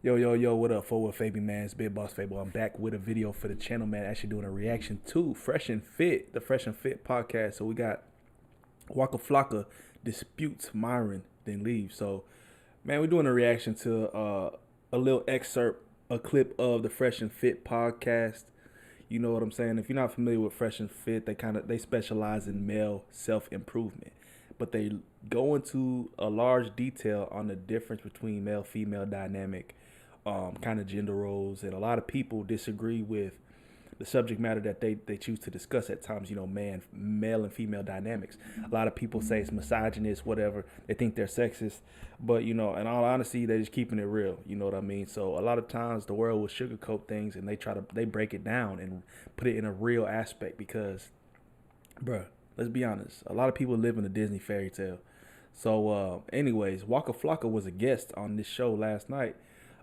Yo, what up, FortWorthFabian, man? It's Big Boss Fable. I'm back with a video for the channel, man. Actually doing a reaction to Fresh and Fit, the Fresh and Fit podcast. So we got Waka Flocka disputes Myron, then leaves. So, man, we're doing a reaction to a little excerpt, a clip of the Fresh and Fit podcast. You know what I'm saying? If you're not familiar with Fresh and Fit, they specialize in male self-improvement. But they go into a large detail on the difference between male-female dynamic, kind of gender roles, and a lot of people disagree with the subject matter that they choose to discuss at times. You know, male and female dynamics. A lot of people say it's misogynist, whatever. They think they're sexist, but you know, in all honesty, they're just keeping it real. You know what I mean? So a lot of times the world will sugarcoat things, and they break it down and put it in a real aspect because, bruh, let's be honest. A lot of people live in a Disney fairy tale. So, anyways, Waka Flocka was a guest on this show last night.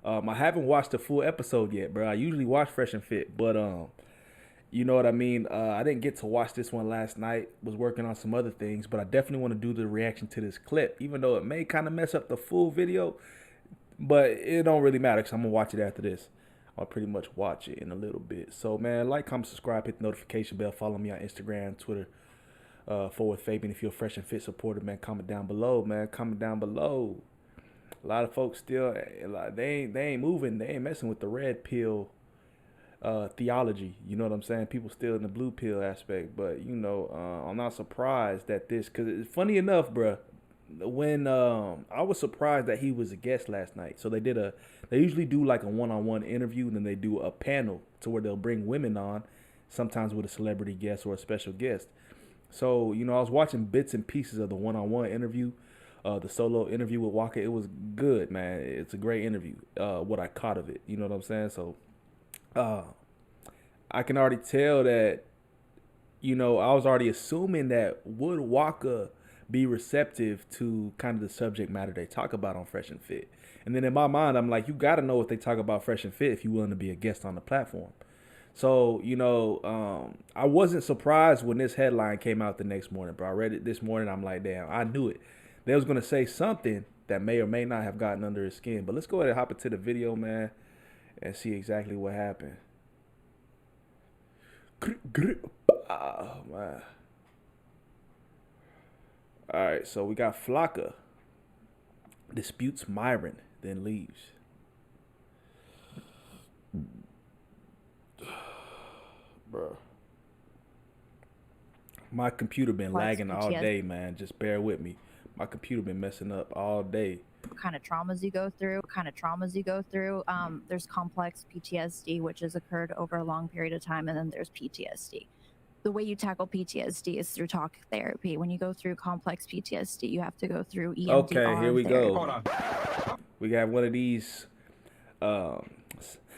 I haven't watched the full episode yet, bro. I usually watch Fresh and Fit, but you know what I mean? I didn't get to watch this one last night. Was working on some other things, but I definitely want to do the reaction to this clip, even though it may kind of mess up the full video. But it don't really matter because I'm gonna watch it after this. I'll pretty much watch it in a little bit. So, man, like, comment, subscribe, hit the notification bell, follow me on Instagram, Twitter, FortWorthFabian. If you're a Fresh and Fit supporter, man, comment down below, man. Comment down below. A lot of folks still, they ain't moving. They ain't messing with the red pill theology. You know what I'm saying? People still in the blue pill aspect. But, you know, I'm not surprised that this, because it's funny enough, bruh. When I was surprised that he was a guest last night. So they usually do like a one-on-one interview, and then they do a panel to where they'll bring women on, sometimes with a celebrity guest or a special guest. So, you know, I was watching bits and pieces of the one-on-one interview, the solo interview with Waka. It was good, man. It's a great interview, what I caught of it. You know what I'm saying? So, I can already tell that, you know, I was already assuming that would Waka be receptive to kind of the subject matter they talk about on Fresh and Fit. And then in my mind, I'm like, you got to know what they talk about Fresh and Fit if you're willing to be a guest on the platform. So, you know, I wasn't surprised when this headline came out the next morning, bro. I read it this morning. I'm like, damn, I knew it. They was going to say something that may or may not have gotten under his skin. But let's go ahead and hop into the video, man, and see exactly what happened. Oh, man. All right, so we got Flocka disputes Myron, then leaves. Bro, my computer been lagging all day, man. Just bear with me. My computer been messing up all day. What kind of traumas you go through. There's complex PTSD, which has occurred over a long period of time, and then there's PTSD. The way you tackle PTSD is through talk therapy. When you go through complex PTSD, you have to go through EMDR. Okay, here we therapy. go. Hold on. We got one of these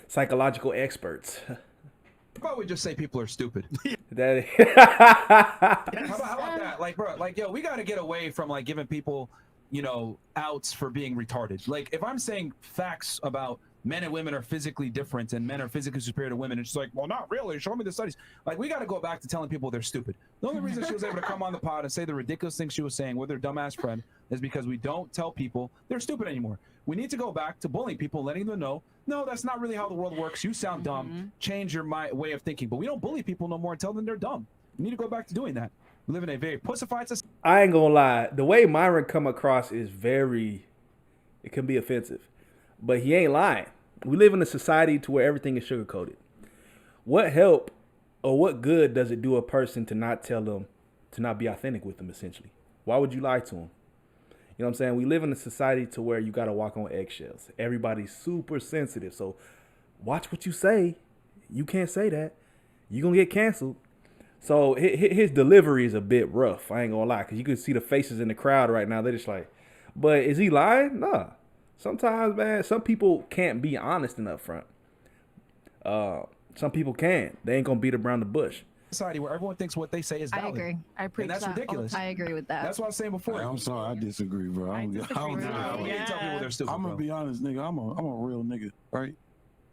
psychological experts. How about we just say people are stupid? That how about that? Like, bro, like, yo, we got to get away from, like, giving people, you know, outs for being retarded. Like, if I'm saying facts about men and women are physically different and men are physically superior to women, it's just like, well, not really. Show me the studies. Like, we got to go back to telling people they're stupid. The only reason she was able to come on the pod and say the ridiculous things she was saying with her dumbass friend is because we don't tell people they're stupid anymore. We need to go back to bullying people, letting them know, no, that's not really how the world works. You sound dumb. Change your way of thinking. But we don't bully people no more and tell them they're dumb. We need to go back to doing that. We live in a very pussified society. I ain't gonna lie. The way Myron come across is it can be offensive. But he ain't lying. We live in a society to where everything is sugarcoated. What help or what good does it do a person to not tell them, to not be authentic with them, essentially? Why would you lie to them? You know what I'm saying? We live in a society to where you got to walk on eggshells. Everybody's super sensitive. So watch what you say. You can't say that. You're going to get canceled. So his delivery is a bit rough. I ain't going to lie. Because you can see the faces in the crowd right now. They're just like, but is he lying? Nah. Sometimes, man, some people can't be honest and upfront. Some people can. They ain't going to beat around the bush. Society where everyone thinks what they say is valid. I agree. I preach and that's that. ridiculous. I agree with that. That's what I was saying before. I'm sorry, I disagree, bro. I disagree with We you. didn't tell people they're stupid. I'm gonna be honest, nigga. I'm a real nigga, right?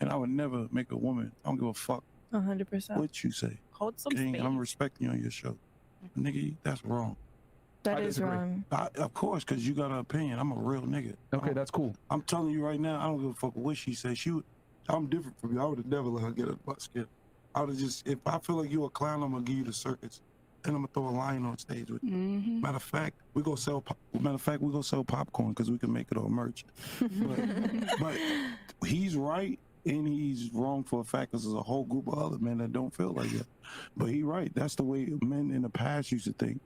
And I would never make a woman. I don't give a fuck 100%. what you say. Hold some Okay? space. I'm respecting you on your show, nigga. That's wrong. That I is disagree. wrong. Of course, because you got an opinion. I'm a real nigga. Okay, that's cool. I'm telling you right now, I don't give a fuck what she said. I'm different from you. I would have never let her get a butt skip. I would have just, if I feel like you a clown, I'm gonna give you the circuits. Then I'm gonna throw a lion on stage with you. Matter of fact, we go sell popcorn because we can make it all merch. But he's right and he's wrong for a fact because there's a whole group of other men that don't feel like that. But he right. That's the way men in the past used to think.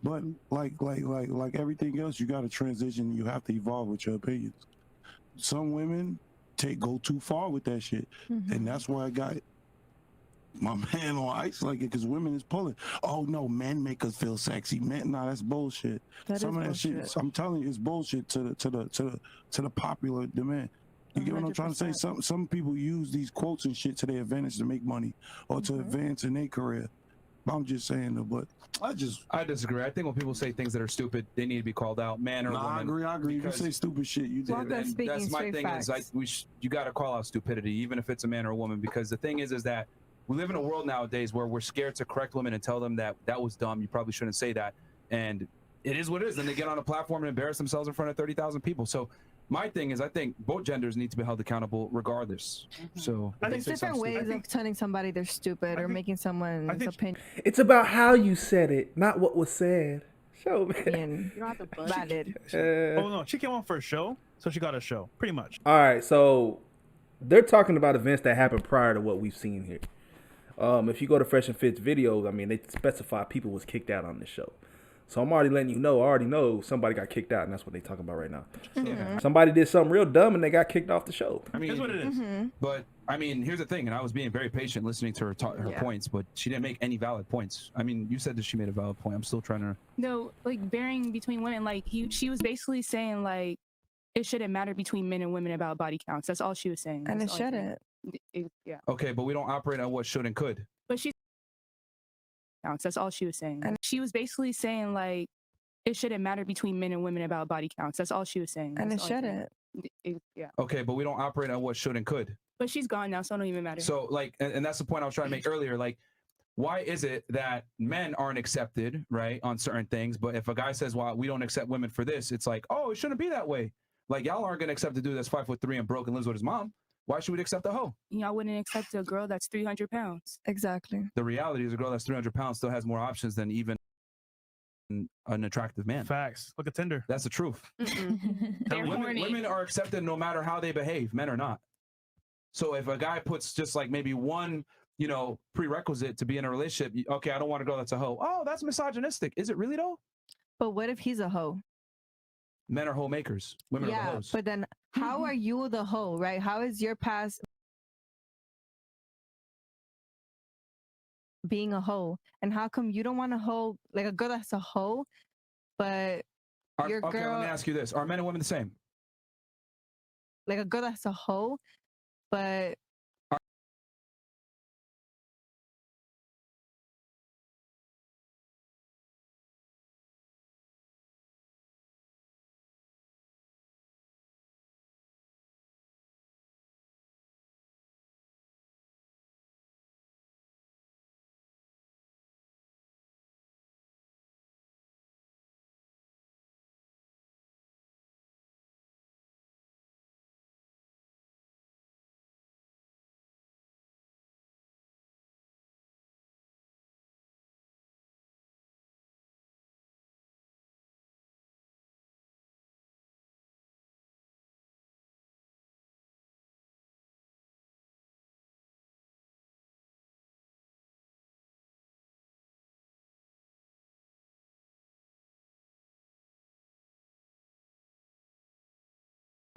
But like everything else, you got to transition. You have to evolve with your opinions. Some women go too far with that shit, and that's why I got my man on ice like it, because women is pulling. Oh no, men make us feel sexy. Men, nah, that's bullshit. Some of that shit, I'm telling you, it's bullshit to the popular demand. You get what I'm trying to say? Some people use these quotes and shit to their advantage to make money or to advance in their career. I'm just saying that, but I disagree. I think when people say things that are stupid, they need to be called out, man or woman. I agree. If you say stupid shit, you did. Flocka speaking That's my straight thing. facts. You got to call out stupidity, even if it's a man or a woman, because the thing is that we live in a world nowadays where we're scared to correct women and tell them that was dumb. You probably shouldn't say that, and it is what it is. And they get on a platform and embarrass themselves in front of 30,000 people. So my thing is, I think both genders need to be held accountable regardless. So There's different ways of telling somebody they're stupid or making someone's opinion It's about how you said it, not what was said. Show man. You don't have to buzz. valid. Oh no, she came on for a show, so she got a show, pretty much. All right, so they're talking about events that happened prior to what we've seen here. If you go to Fresh and Fit's videos, I mean, they specify people was kicked out on this show. So I'm already letting you know, I already know somebody got kicked out, and that's what they're talking about right now. Somebody did something real dumb, and they got kicked off the show. I mean, That's what it is. But I mean, here's the thing, and I was being very patient listening to her points, but she didn't make any valid points. I mean, you said that she made a valid point. I'm still trying to. No, like varying between women, like she was basically saying like it shouldn't matter between men and women about body counts. That's all she was saying. And it That's all I think. shouldn't. Yeah, Okay, but we don't operate on what should and could. but she counts. That's all she was saying. And She was basically saying like it shouldn't matter between men and women about body counts. That's all she was saying. And it That's all I think. shouldn't. Yeah, Okay, but we don't operate on what should and could. but she's gone now, so it don't even matter. So like, and that's the point I was trying to make earlier. Like, why is it that men aren't accepted, right, on certain things, but if a guy says, well, we don't accept women for this, it's like, oh, it shouldn't be that way. Like, y'all aren't gonna accept a dude that's 5'3" and broke and lives with his mom. Why should we accept a hoe? Y'all wouldn't accept a girl that's 300 pounds. Exactly. The reality is a girl that's 300 pounds still has more options than even an attractive man. Facts. Look at Tinder. That's the truth. They're horny. Women are accepted no matter how they behave, men are not. So if a guy puts just like maybe one, prerequisite to be in a relationship, okay, I don't want a girl that's a hoe. Oh, that's misogynistic. Is it really though? But what if he's a hoe? Men are hoe makers. Women are the hoes. But then how are you the hoe, right? How is your past being a hoe? And how come you don't want a hoe, like a girl that's a hoe, but your okay, girl, let me ask you this. Are men and women the same? like a girl that's a hoe, but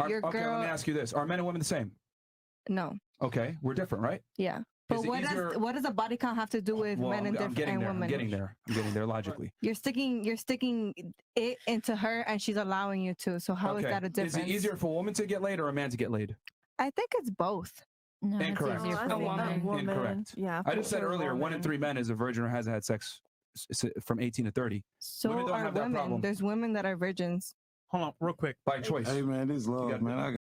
your Okay, girl, let me ask you this. Are men and women the same? no. Okay, we're different, right? Yeah. But Is it easier- what does a body count have to do with Well, men and I'm getting and there. women? I'm getting there logically. You're sticking it into her and she's allowing you to. So how is Okay. that a difference? Is it easier for a woman to get laid or a man to get laid? I think it's both. No, it's Incorrect. easier for a woman. Incorrect. Yeah. I just said earlier, 1 in 3 men is a virgin or hasn't had sex from 18 to 30 So Women don't are have that women. problem. There's women that are virgins. Hold on, real quick. by choice. Hey man, this love, gotta- man.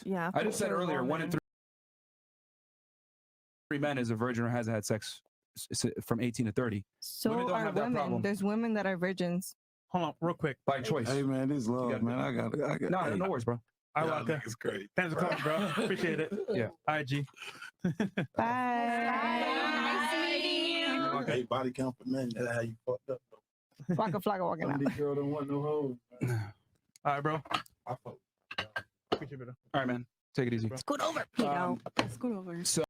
Yeah. I just said earlier, 1 in 3 men is a virgin or hasn't had sex from 18 to 30. So Women don't are have that women. problem. There's women that are virgins. Hold on, real quick. By choice. Hey man, this love, gotta man. I got. No, no worries, bro. All right, Waka. It's great. Thanks for coming, bro. Appreciate it. Yeah. All right, G. Bye. Hey, body count for men. That's how you fucked up. Waka Flocka walking Some out. of these girls don't want no hoes. All right, bro. I fuck. Appreciate it, bro. All right, man. Take it easy. Scoot over. Um, Scoot over. So